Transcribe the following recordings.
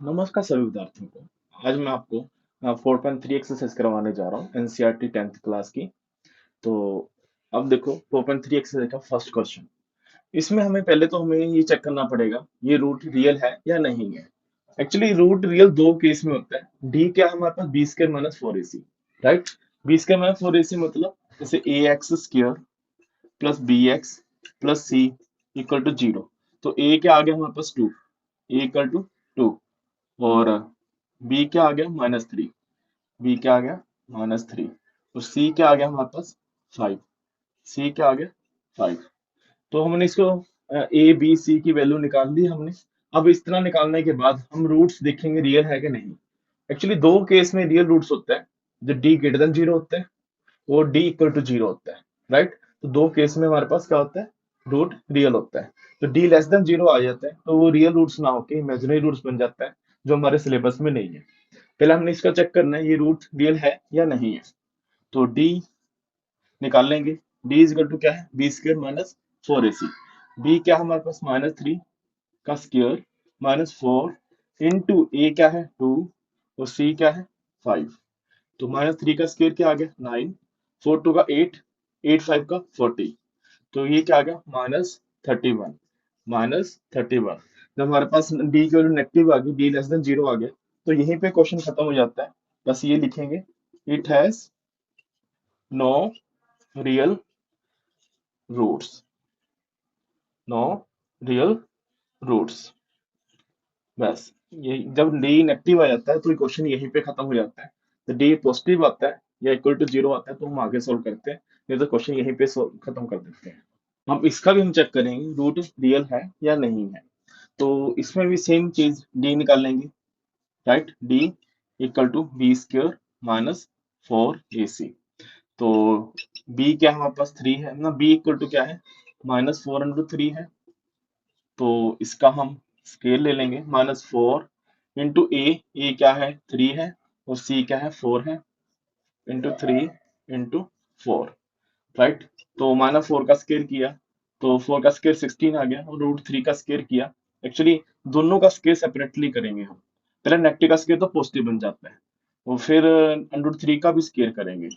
नमस्कार सभी विद्यार्थियों को। आज मैं आपको 4.3 एक्सरसाइज करवाने जा रहा हूँ एनसीईआरटी 10th क्लास की। तो अब देखो 4.3 एक्सरसाइज का फर्स्ट क्वेश्चन। इसमें हमें ये चेक करना पड़ेगा ये रूट रियल है या नहीं है। एक्चुअली रूट रियल दो केस में होता है। डी क्या है हमारे पास B square minus four A C, right. B square minus four A C मतलब जैसे A X square plus B X plus C equal to zero. तो ए क्या आ गया हमारे पास two, A equal to two, और बी क्या आ गया माइनस थ्री, बी क्या आ गया माइनस थ्री, और सी क्या आ गया हमारे पास फाइव, सी क्या आ गया फाइव। तो हमने इसको ए बी सी की वैल्यू निकाल दी हमने। अब इस तरह निकालने के बाद हम रूट्स देखेंगे रियल है कि नहीं। एक्चुअली दो केस में रियल रूट्स होता है, जो डी ग्रेटर देन जीरो होता है और डी इक्वल टू जीरो होता है, राइट। तो दो केस में हमारे पास क्या होता है, रूट रियल होता है। तो डी लेस देन जीरो आ जाता है तो वो रियल रूट्स ना होके इमेजिनरी रूट्स बन जाता है, जो हमारे सिलेबस में नहीं है। पहले हमने इसका चेक करना है ये रूट रियल है या नहीं है। तो डी निकाल लेंगे। डी इज इक्वल टू क्या है B square minus four A C. B क्या है हमारे पास माइनस थ्री का square minus four into A क्या है टू और सी क्या है फाइव। तो माइनस थ्री का स्क्र क्या आ गया नाइन, फोर टू का एट, एट फाइव का फोर्टी। तो ये क्या आ गया minus thirty one, minus thirty one. जब हमारे पास डी की वैल्यू नेगेटिव आ गई, डी लेस देन जीरो आ गया, तो यहीं पे क्वेश्चन खत्म हो जाता है। बस ये लिखेंगे it has no real roots, no real roots. बस ये जब डी नेगेटिव आ जाता है तो क्वेश्चन यहीं पे खत्म हो जाता है। तो डी पॉजिटिव आता है या इक्वल टू जीरो आता है तो हम आगे सोल्व करते हैं, नहीं तो क्वेश्चन यहीं पे खत्म कर देते हैं। हम इसका भी हम चेक करेंगे रूट रियल है या नहीं है। तो इसमें भी सेम चीज डी निकाल लेंगे, right. D equal to B square minus four A C. तो बी क्या है हमारे पास थ्री है ना, बी इक्वल टू क्या है माइनस फोर इंटू थ्री है। तो इसका हम स्केल ले लेंगे माइनस फोर इंटू ए क्या है थ्री है और सी क्या है फोर है, into three into four, right. तो माइनस फोर का स्केयर किया तो फोर का स्केयर सिक्सटीन आ गया, और रूट थ्री का स्केयर किया। एक्चुअली दोनों का स्केयर सेपरेटली करेंगे हम। पहले नेगेटिव का स्केयर तो पॉजिटिव बन जाता है, और फिर अंडर थ्री का भी स्केयर करेंगे।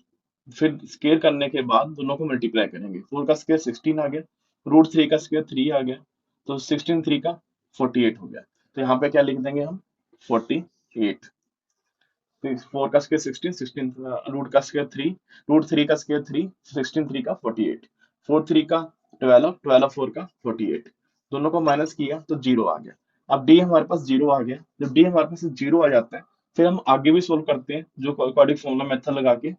फिर स्केयर करने के बाद दोनों को मल्टीप्लाई करेंगे। फोर का स्केयर सिक्सटीन आ गया, रूट थ्री का स्केयर थ्री आ गया, तो सिक्सटीन थ्री का फोर्टी एट हो गया। तो यहाँ पे क्या लिख देंगे हम फोर्टी एट। फोर का स्क्वायर सिक्सटीन, सिक्सटीन रूट का स्क्वायर थ्री, रूट थ्री का स्क्वायर थ्री, सिक्सटीन थ्री का फोर्टी एट, फोर थ्री का ट्वेल्व, ट्वेल्व फोर का फोर्टी एट। दोनों को माइनस किया तो जीरो आ गया। अब डी हमारे पास जीरो आ गया। जब डी हमारे पास जीरो आ जाता है फिर हम आगे भी सोल्व करते हैं जो क्वाड्रेटिक फॉर्मूला मेथड लगा के,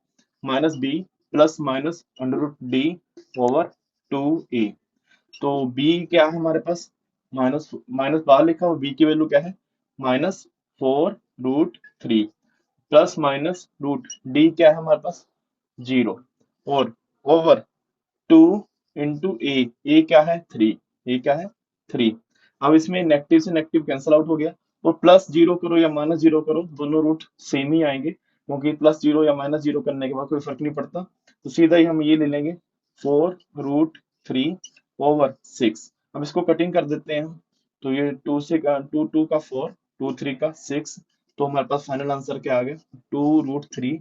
minus B plus minus under root D over two A. तो बी क्या है हमारे पास माइनस, माइनस बाहर लिखा और बी की वैल्यू क्या है minus four root three, plus minus root D क्या है हमारे पास जीरो, और ओवर टू इंटू ए क्या है थ्री, ए क्या है थ्री। अब इसमें नेगेटिव से नेगेटिव कैंसिल आउट हो गया, और प्लस जीरो करो या माइनस जीरो करो दोनों रूट सेम ही आएंगे, क्योंकि प्लस जीरो या माइनस जीरो करने के बाद कोई फर्क नहीं पड़ता। तो सीधा ही हम ये ले लेंगे four root three over six. अब इसको कटिंग कर देते हैं हम। तो ये टू से टू टू का फोर, टू थ्री का सिक्स। तो हमारे पास फाइनल आंसर क्या आ गया two root three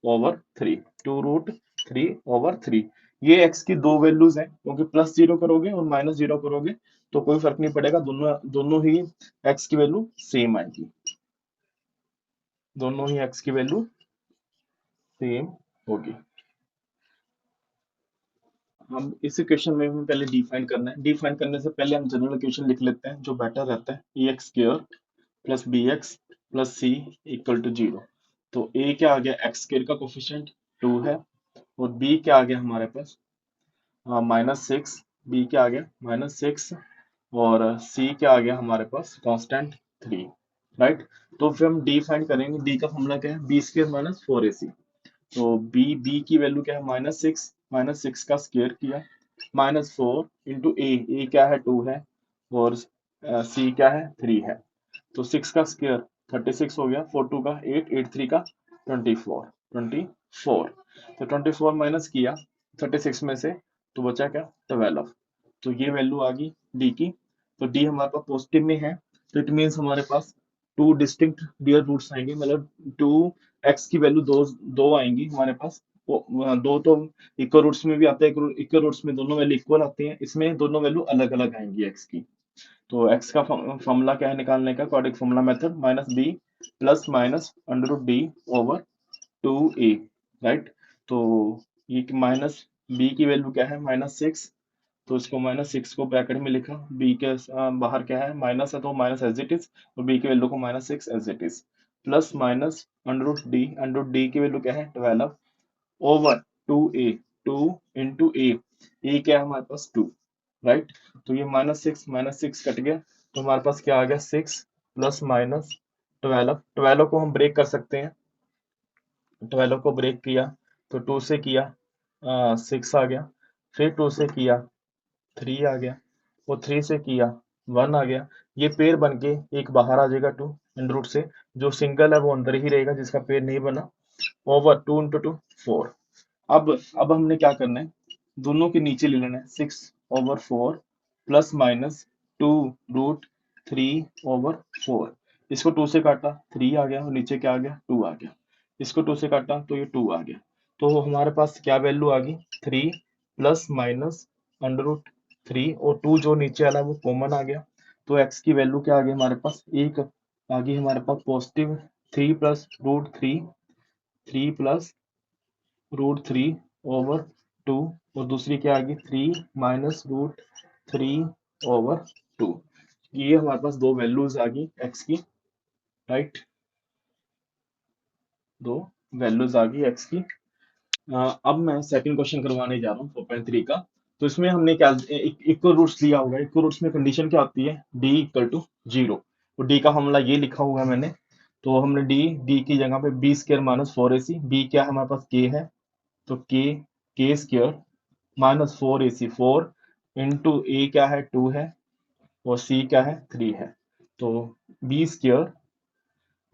over three, two root three over three. ये एक्स की दो वैल्यूज हैं, क्योंकि प्लस जीरो करोगे और माइनस जीरो करोगे तो कोई फर्क नहीं पड़ेगा, दोनों दोनों ही एक्स की वैल्यू सेम आएगी, दोनों ही एक्स की वैल्यू सेम होगी। हम इस इक्वेशन में हमें पहले डिफाइन करना है। डिफाइन करने से पहले हम जनरल इक्वेशन लिख लेते हैं जो बेटर रहता है, A X square plus B X plus C equal to zero. तो ए क्या आ गया एक्स स्क्र का कोफिशिएंट टू है, और बी क्या आ गया हमारे पास माइनस सिक्स, बी क्या आ गया माइनस सिक्स, और सी क्या आ गया हमारे पास कांस्टेंट थ्री, राइट। तो फिर हम डी फाइंड करेंगे। डी का फॉर्मूला क्या है B square minus four A C. तो बी की वैल्यू क्या है माइनस सिक्स का स्क्र किया माइनस फोर इंटू ए क्या है टू है, और सी क्या है थ्री है। तो सिक्स का स्क्र थर्टी सिक्स हो गया, फोर टू का एट, एट थ्री का ट्वेंटी फोर, ट्वेंटी फोर। तो ट्वेंटी फोर माइनस किया थर्टी सिक्स में से तो बचा क्या ट्वेल्व। तो ये वैल्यू आ गई डी की। तो डी हमारे पास पॉजिटिव में है, तो इट मीन्स हमारे पास टू डिस्टिंक्ट रियल रूट्स आएंगे, मतलब टू एक्स की वैल्यू दो दो आएंगी हमारे पास। दो तो इक्वल रूट्स में भी आते हैं, इक्वल रूट्स में दोनों वैल्यू इक्वल आती हैं, इसमें दोनों वैल्यू अलग अलग आएंगी एक्स की। तो एक्स का फॉर्मूला क्या है निकालने का, quadratic formula method, minus B plus minus under root D over two A, right. तो ये माइनस बी की वैल्यू क्या है, -6, तो इसको -6 को ब्रैकेट में लिखा, बी के बाहर क्या है, माइनस है तो माइनस एज इट इज, और बी की वैल्यू को -6 as it is, plus minus under root D की वैल्यू क्या है 12 ओवर टू इंटू ए क्या है हमारे पास 2, राइट। तो ये -6 कट गया, तो हमारे पास क्या आ गया 6 प्लस माइनस 12 को हम ब्रेक कर सकते हैं, 12 को ब्रेक किया तो 2 से किया 6 आ गया, फिर 2 से किया 3 आ गया, वो 3 से किया 1 आ गया। ये पेयर बन के एक बाहर आ जाएगा 2 अंडर रूट से, जो सिंगल है वो अंदर ही रहेगा, जिसका पेयर नहीं बना, ओवर 2 इंटू 2 4। अब हमने क्या करना है, दोनों के नीचे ले लेना है 6/4 प्लस माइनस 2√3/4। इसको 2 से काटा 3 आ गया, और नीचे क्या आ गया 2 आ गया, इसको 2 से काटा तो ये 2 आ गया। तो हमारे पास क्या वैल्यू आ गई 3 प्लस माइनस अंडर रूट 3, और 2 जो नीचे वाला है वो कॉमन आ गया, तो एक्स की वैल्यू क्या आ गई हमारे पास, एक आ गई हमारे पास पॉजिटिव 3 प्लस √3, 3 प्लस √3/2, और दूसरी क्या आ गई 3 - √3/2। ये हमारे पास दो वैल्यूज आ गई एक्स की, राइट, दो वैल्यूज आ गई एक्स की। अब मैं सेकंड क्वेश्चन करवाने जा रहा हूँ 4.3 का। तो इसमें हमने क्या इक्वल रूट्स लिया होगा, इक्वल रूट्स में कंडीशन क्या होती है, डी इक्वल टू जीरो। तो डी का फॉर्मूला ये लिखा हुआ है मैंने, तो हमने डी की जगह पे b² - 4ac, बी क्या है हमारे पास के है, तो के² -4ac 4 इंटू ए क्या है 2 है, और सी क्या है 3 है, तो b²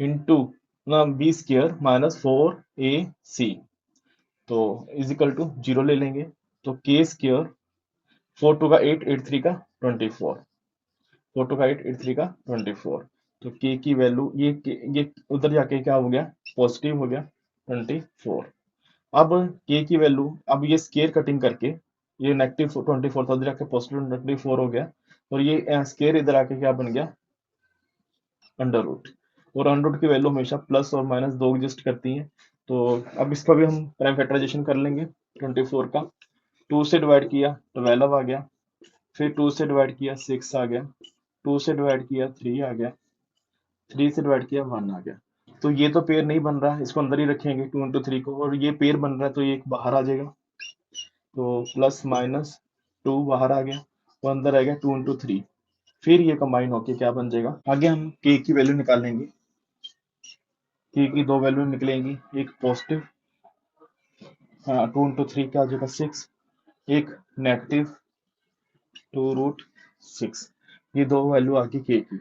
इंटू b² - 4ac, तो इज इक्वल टू जीरो ले लेंगे, तो k², 4 का 8, 8 3 का 24, 4 का 8, 8 3 का 24, तो k की वैल्यू ये उधर जाके क्या हो गया, पॉजिटिव हो गया 24। अब k की वैल्यू, अब ये स्केयर कटिंग करके ये -24 था, उधर जाके +24 हो गया, और ये स्केयर इधर आके क्या बन गया अंडर रूट, और अंडर रूट की वैल्यू हमेशा प्लस और माइनस दो एग्जिस्ट करती हैं। तो अब इसका भी हम प्राइम फैक्टराइजेशन कर लेंगे 24 का, 2 से डिवाइड किया 12 आ गया, फिर 2 से डिवाइड किया 6 आ गया, 2 से डिवाइड किया 3 आ गया, 3 से डिवाइड किया 1 आ गया। तो ये तो पेयर नहीं बन रहा, इसको अंदर ही रखेंगे 2 इंटू 3 को, और ये पेयर बन रहा है तो ये एक बाहर आ जाएगा, तो +- 2 बाहर आ गया, और अंदर आ गया 2 इंटू 3, फिर ये कंबाइन होके क्या बन जाएगा, आगे हम के की वैल्यू निकालेंगे, के की दो वैल्यू निकलेंगी, एक पॉजिटिव 2 इंटू 3 क्या आ जाएगा 6, एक नेगेटिव 2√6, ये दो वैल्यू आ गई के की।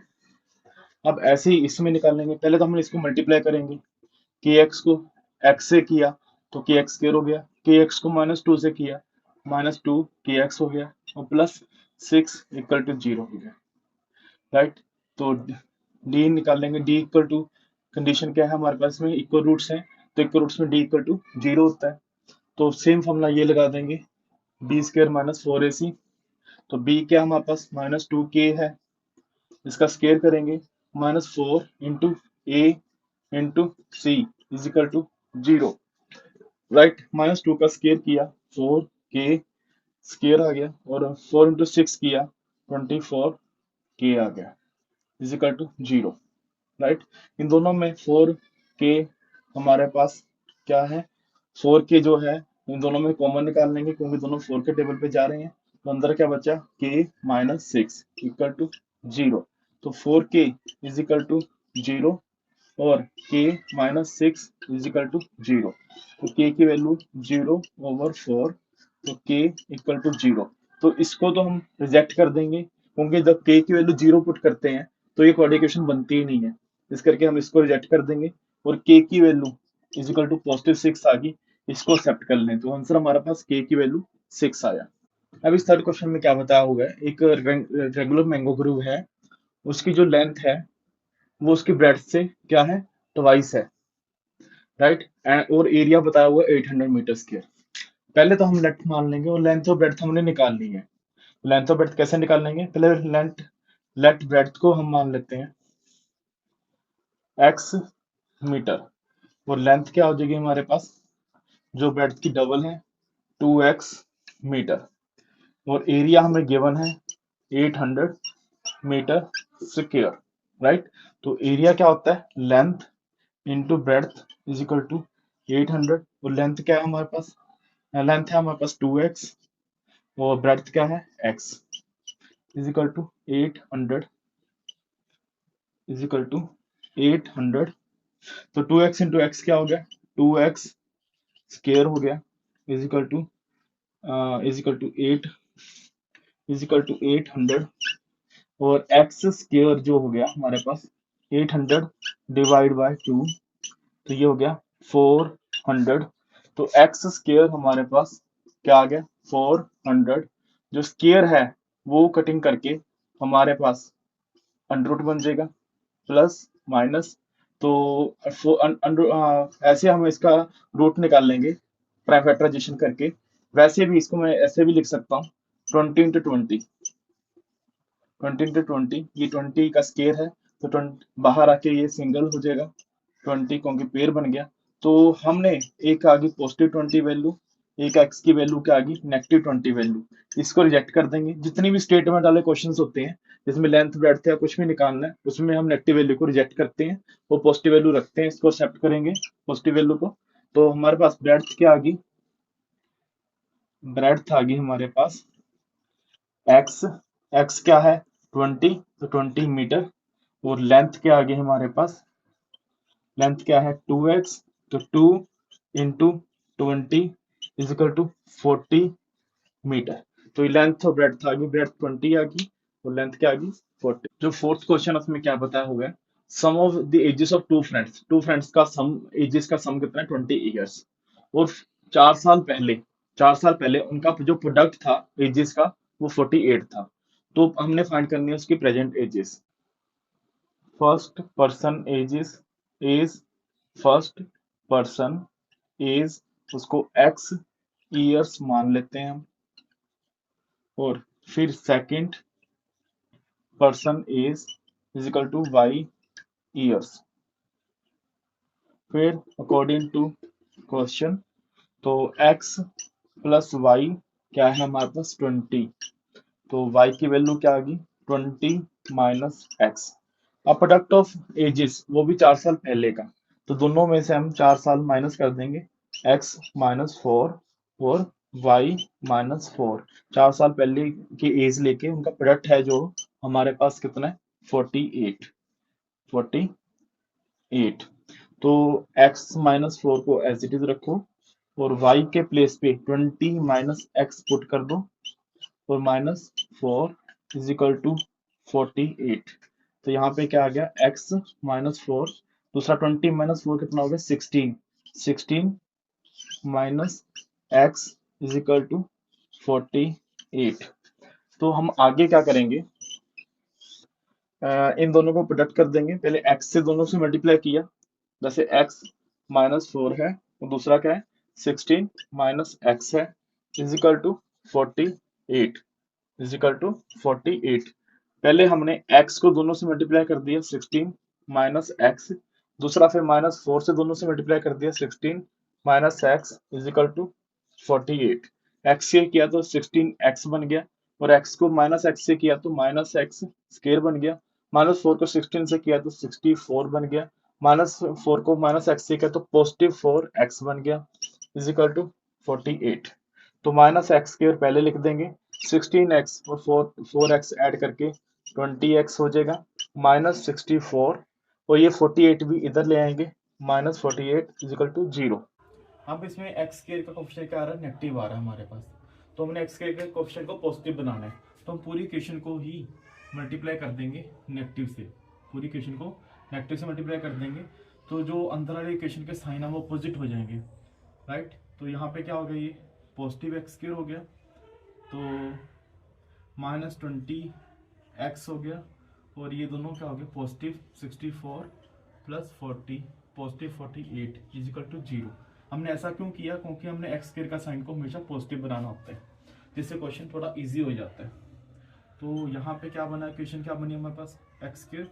अब ऐसे ही इसमें निकालेंगे, पहले तो हम इसको मल्टीप्लाई करेंगे, के एक्स को एक्स से किया तो के एक्स स्क्वायर हो गया, के एक्स को -2 से किया -2 के एक्स हो गया, और +6 इक्वल टू 0 हो गया, राइट। तो डी निकालेंगे, डी इक्वल टू, कंडीशन क्या है हमारे पास में, इक्वल रूट्स हैं, तो इक्वल रूट्स में डी इक्वल टू 0 होता है, तो सेम फॉर्मूला ये लगा देंगे, b² - 4ac, तो b क्या हमारे पास -2k है, इसका स्केयर करेंगे -4 into A into C is equal to 0, right. -2 का स्केयर किया 4k स्केयर आ गया, और 4 इंटू 6 किया 24k आ गया, इज इक्वल टू 0, राइट। इन दोनों में 4k हमारे पास क्या है, 4k जो है इन दोनों में कॉमन निकाल लेंगे, क्योंकि दोनों 4 के टेबल पे जा रहे हैं, तो अंदर क्या बचा k-6 इक्वल टू 0, तो 4k इज इक्वल टू 0, और k-6 इज इक्वल टू 0, तो k की वैल्यू 0/4, तो k इक्वल टू 0। तो इसको तो हम रिजेक्ट कर देंगे, क्योंकि जब k की वैल्यू 0 पुट करते हैं तो ये कोऑर्डिनेट इक्वेशन बनती ही नहीं है, इस करके हम इसको रिजेक्ट कर देंगे, और k की वैल्यू इज इक्वल टू +6 आ गई, इसको एक्सेप्ट कर लें, तो आंसर हमारे पास k की वैल्यू 6 आया। अब इस थर्ड क्वेश्चन में क्या बताया हुआ है, एक रेगुलर मैंगो ग्रूव है, उसकी जो लेंथ है वो उसकी ब्रेड से क्या है, ट्वाइस है, राइट। एंड और एरिया बताया हुआ है 800 मीटर स्क्वायर। पहले तो हम लेंथ मान लेंगे और लेंथ और ब्रेड्थ हमने निकाल ली है। लेंथ और ब्रेड्थ कैसे निकाल लेंगे, पहले लेंथ लेट ब्रेड्थ को हम मान लेते हैं x मीटर, और लेंथ क्या हो जाएगी हमारे पास, जो ब्रेड्थ की डबल है 2x मीटर, और एरिया हमें गिवन है 800 मीटर स्क्वायर, राइट। तो एरिया क्या होता है, length into breadth is equal to 800, और लेंथ क्या है हमारे पास, लेंथ है हमारे पास 2x, और ब्रेड्थ क्या है x, is equal to 800, is equal to 800। तो 2x इंटू एक्स क्या हो गया, 2x स्केयर हो गया, is equal to is equal to 8, is equal to 800, और एक्स स्केयर जो हो गया हमारे पास 800 डिवाइड बाय 2, तो ये हो गया 400। तो एक्स स्केयर हमारे पास क्या आ गया, 400। जो स्केयर है वो कटिंग करके हमारे पास अंडर रूट बन जाएगा, प्लस माइनस। तो ऐसे हम इसका रूट निकाल लेंगे प्राइम फैक्टराइजेशन करके। वैसे भी इसको मैं ऐसे भी लिख सकता हूँ 20 × 20, 20 × 20, ये 20 का स्केयर है, तो 20 बाहर आके ये सिंगल हो जाएगा, 20 क्योंकि पेयर बन गया। तो हमने एक आ गई +20 वैल्यू, एक एक्स की वैल्यू क्या आ गई -20 वैल्यू। इसको रिजेक्ट कर देंगे, जितनी भी स्टेटमेंट वाले क्वेश्चंस होते हैं जिसमें लेंथ ब्रेड्थ या कुछ भी निकालना है उसमें हम नेगेटिव वैल्यू को रिजेक्ट करते हैं, वो पॉजिटिव वैल्यू रखते हैं, इसको एक्सेप्ट करेंगे पॉजिटिव वैल्यू को। तो हमारे पास ब्रेड्थ क्या आ गई, ब्रेड्थ आ गई हमारे पास एक्स, एक्स क्या है 20, तो 20 मीटर, और लेंथ क्या आ गई हमारे पास, लेंथ क्या है 2x, तो 2 इंटू 20 इज इक्वल टू 40 मीटर। तो ये लेंथ और ब्रेड्थ आ गई, ब्रेड्थ 20 आ गई और लेंथ क्या आ गई 40। जो फोर्थ क्वेश्चन उसमें क्या बताया हुआ है, sum of the ages of two friends का सम, एजेस का सम कितना है 20 ईयर्स, और 4 साल पहले, 4 साल पहले उनका जो प्रोडक्ट था एजेस का वो 48 था। तो हमने फाइंड करनी है उसकी present ages. First person ages, age first person age, उसको एक्स ईयर्स मान लेते हैं हम, और फिर second person age is equal to Y years. फिर अकॉर्डिंग टू क्वेश्चन, तो x प्लस वाई क्या है हमारे पास 20, तो y की वैल्यू क्या आ गई 20 माइनस एक्स। अब प्रोडक्ट ऑफ एजेस वो भी 4 साल पहले का, तो दोनों में से हम 4 साल माइनस कर देंगे, x -4 और y -4। 4 साल पहले की एज लेके उनका प्रोडक्ट है जो हमारे पास कितना है 48, 48। तो x -4 को एज इट इज रखो, और y के प्लेस पे 20 माइनस एक्स पुट कर दो, और -4 इज इक्वल टू 48। तो यहाँ पे क्या आ गया x -4, दूसरा 20 - 4 कितना हो गया 16, 16 minus X is equal to 48। तो हम आगे क्या करेंगे, इन दोनों को प्रोडक्ट कर देंगे। पहले x से दोनों से मल्टीप्लाई किया, जैसे x -4 है और दूसरा क्या है 16 माइनस एक्स है, is equal to 48, is equal to 48। पहले हमने x को दोनों से मल्टीप्लाई कर दिया 16 माइनस एक्स, दूसरा फिर -4 से दोनों से मल्टीप्लाई कर दिया 16 minus X is equal to 48। X से किया तो 16x बन गया, और x को माइनस एक्स से किया तो माइनस एक्स स्केयर बन गया, -4 को 16 से किया तो 64 बन गया, -4 को माइनस एक्स से किया तो +4x बन गया, इज इक्वल टू 48। तो माइनस एक्स स्क्वायर पहले लिख देंगे, 16x और 4x ऐड करके 20x हो जाएगा, -64, और ये 48 भी इधर ले आएंगे, -48 इज इक्वल टू 0। अब इसमें एक्स स्क्वायर का कोएफिशिएंट क्या आ रहा है, नेगेटिव आ रहा है हमारे पास, तो हमने एक्स स्क्वायर के कोएफिशिएंट को पॉजिटिव बनाना है, तो हम पूरी इक्वेशन को ही मल्टीप्लाई कर देंगे नेगेटिव से, पूरी इक्वेशन को नेगेटिव से मल्टीप्लाई कर देंगे, तो जो अंदर वाले इक्वेशन के साइन है वो अपोजिट हो जाएंगे, राइट। तो यहाँ पे क्या हो गया, ये पॉजिटिव एक्स स्क्वायर हो गया, तो -20x हो गया, और ये दोनों क्या हो गया positive 64 plus 40 positive 48 is equal to 0। हमने ऐसा क्यों किया? क्योंकि हमने एक्स स्क्वायर का साइन को हमेशा पॉजिटिव बनाना होता है, जिससे क्वेश्चन थोड़ा इजी हो जाता है। तो यहाँ पे क्या बना, इक्वेशन क्या बनी हमारे पास, एक्स स्क्वायर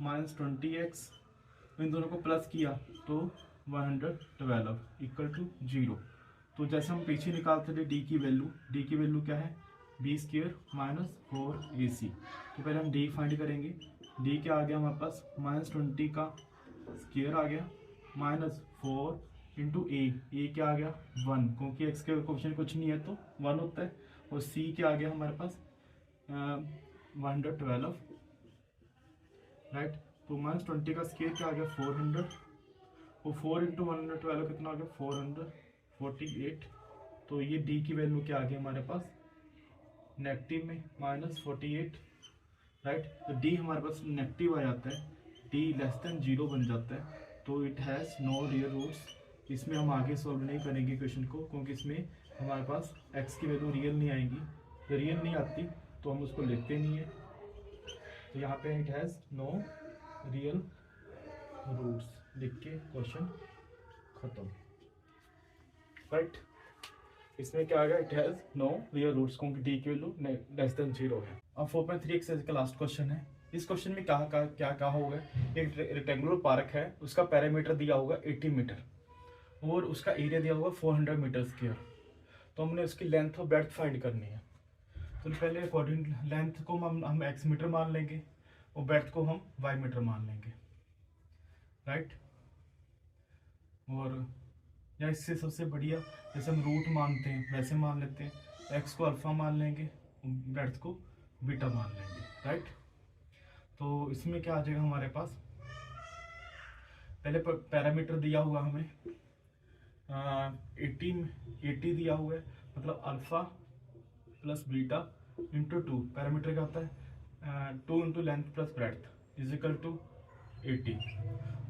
माइनस 20x, इन दोनों को प्लस किया तो 112 इक्वल टू 0। तो जैसे हम पीछे निकालते थे डी की वैल्यू क्या है, बी स्क्वायर माइनस 4ac। तो पहले हम डी फाइंड करेंगे। डी क्या आ गया हमारे पास, -20 का स्क्वायर आ गया माइनस 4 इंटू ए क्या आ गया 1, क्योंकि एक्स के क्वेश्चन कुछ नहीं है तो 1 होता है। और सी क्या आ गया हमारे पास 112, राइट। तो -20 का स्क्वायर क्या आ गया 400, और 4 इंटू 112 कितना आ गया 448। तो ये डी की वैल्यू क्या आ गई हमारे पास, नेगेटिव में -48, राइट। तो डी हमारे पास नेगेटिव आ जाता है, डी लेस देन 0 बन जाता है, तो it has no real roots. इसमें हम आगे सॉल्व नहीं करेंगे क्वेश्चन को, क्योंकि इसमें हमारे पास एक्स की वैल्यू रियल नहीं आएगी। तो रियल नहीं आती तो हम उसको लिखते नहीं है। तो यहाँ पे it has no real roots लिख के क्वेश्चन खत्म, राइट। इसमें क्या आ गया, it has no real roots, क्योंकि डी की वैल्यू लेस देन 0 है। अब 4.3 एक्सरसाइज का लास्ट क्वेश्चन है। इस क्वेश्चन में क्या होगा, एक रेक्टेंगुलर पार्क है, उसका पैरामीटर दिया होगा 80 मीटर और उसका एरिया दिया होगा 400 मीटर स्क्वायर। तो हमने उसकी लेंथ और ब्रेड्थ फाइंड करनी है। तो पहले अकॉर्डिंग लेंथ को हम एक्स मीटर मान लेंगे और ब्रेड्थ को हम वाई मीटर मान लेंगे, राइट। और या इससे सबसे बढ़िया, जैसे हम रूट मानते हैं वैसे मान लेते हैं, एक्स को अल्फा मान लेंगे, ब्रेड्थ को बीटा मान लेंगे, राइट। तो इसमें क्या आ जाएगा हमारे पास, पहले पैरामीटर दिया हुआ हमें 80 दिया हुआ है, मतलब alpha plus beta into 2, perimeter क्या होता है 2 into length plus breadth is equal to 80।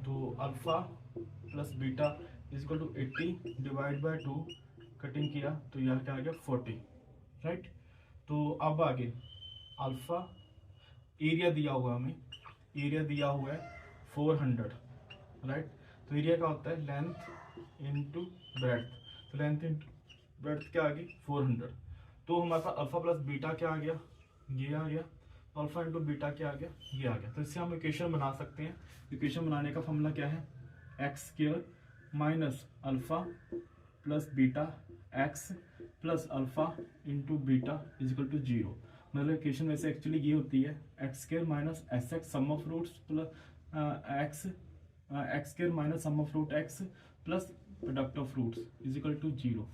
तो alpha plus beta is equal to 80 divide by 2, cutting किया तो यह क्या आ गया 40, राइट। तो अब आगे अल्फा एरिया दिया हुआ हमें, एरिया दिया हुआ है 400, राइट। तो एरिया क्या होता है लेंथ इंटू ब्रेड्थ, तो लेंथ इंटू ब्रेड्थ क्या आ गई 400। तो हमारे पास अल्फा प्लस बीटा क्या आ गया, ये आ गया, अल्फा इंटू बीटा क्या आ गया, ये आ गया। तो इससे हम इक्वेशन बना सकते हैं। इक्वेशन बनाने का फॉर्मूला क्या है, X square minus alpha plus beta X plus alpha into beta is equal to 0। मतलब इक्वेशन वैसे एक्चुअली ये होती है X square minus S X sum of roots plus X square minus sum of root X plus product of roots is equal to 0।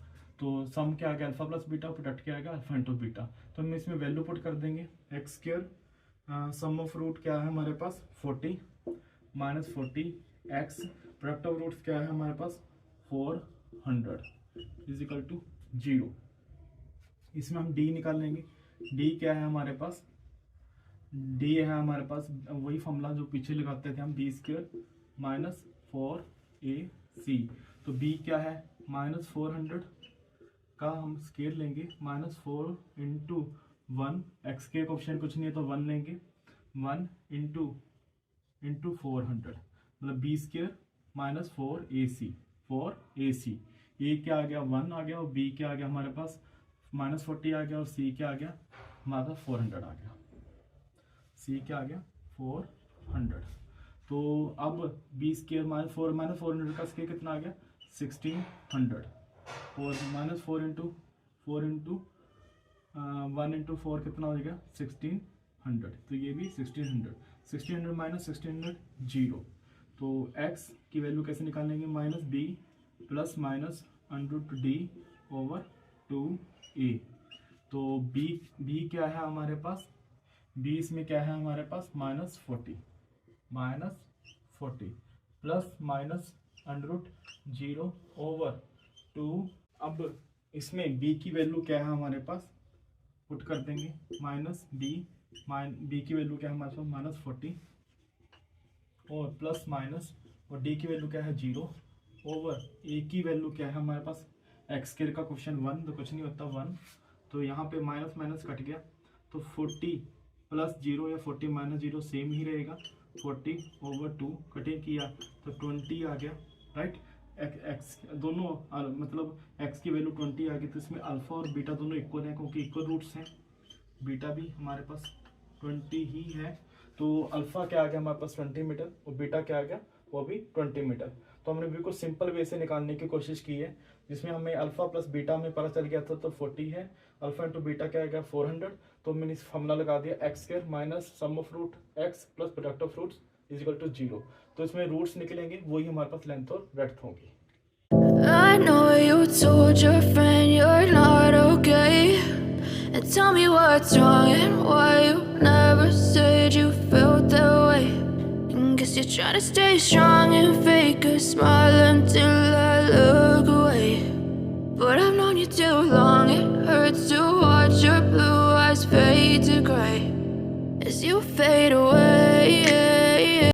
तो सम क्या आ गया alpha plus beta, product क्या आएगा अल्फा इंटू बीटा। तो हम इसमें वैल्यू पुट कर देंगे, X square sum of root क्या है हमारे पास 40 minus 40 X, product of roots क्या है हमारे पास 400 इजिकल टू 0। इसमें हम डी निकाल लेंगे। डी क्या है हमारे पास, डी है हमारे पास वही फॉर्मूला जो पीछे लगाते थे हम, बी स्क्वायर माइनस 4ac। तो बी क्या है -400 का हम स्केयर लेंगे -4 इंटू 1, एक्स के ऑप्शन कुछ नहीं है तो 1 लेंगे, 1 इंटू 400, मतलब बी स्क्वायर माइनस 4ac। ए क्या आ गया 1 आ गया, और बी क्या आ गया हमारे पास -40 आ गया, और सी क्या आ गया हमारे पास 400 आ गया, सी क्या आ गया 400। तो अब बी स्क्वायर माइनस 400 का स्क्वायर कितना आ गया 1600, और -4 इंटू 1 इंटू 4 कितना हो जाएगा 1600। तो ये भी 1600 माइनस 1600 0। तो x की वैल्यू कैसे निकालेंगे, minus B plus minus √d over 2a। तो b क्या है हमारे पास, b इसमें क्या है हमारे पास -40 प्लस माइनस √0 ओवर 2। अब इसमें b की वैल्यू क्या है हमारे पास, पुट कर देंगे b की वैल्यू क्या है हमारे पास -40 और प्लस माइनस, और d की वैल्यू क्या है 0 ओवर a की वैल्यू क्या है हमारे पास, एक्स स्क्वायर का क्वेश्चन 1 तो कुछ नहीं होता 1। तो यहाँ पे माइनस माइनस कट गया, तो 40 प्लस 0 या 40 माइनस 0 सेम ही रहेगा। 40/2 कटिंग किया तो 20 आ गया, राइट। एक्स दोनों मतलब एक्स की वैल्यू 20 आ गई, तो इसमें अल्फा और बीटा दोनों इक्वल हैं क्योंकि इक्वल रूट्स हैं। बीटा भी हमारे पास 20 ही है, तो अल्फा क्या आ गया हमारे पास 20 मीटर और बीटा क्या आ गया वो भी 20 मीटर। तो हमने बिल्कुल सिंपल वे से निकालने की कोशिश की है, जिसमें हमें अल्फा प्लस बीटा में पता चल गया था तो 40 है, अल्फा इंटू बीटा क्या आ गया 400। तो मैंने इस फॉर्मूला लगा दिया X square minus sum of root X plus product of roots is equal to 0। तो इसमें रूट्स निकलेंगे, वही हमारे पास लेंथ और ब्रेड्थ होगी। I know you told your friend you're not okay, and tell me what's wrong and why you never said you felt that way. And guess you're trying to stay strong and fake a smile until I look away. But I've known you too long, it hurts to watch your blue eyes fade to gray as you fade away.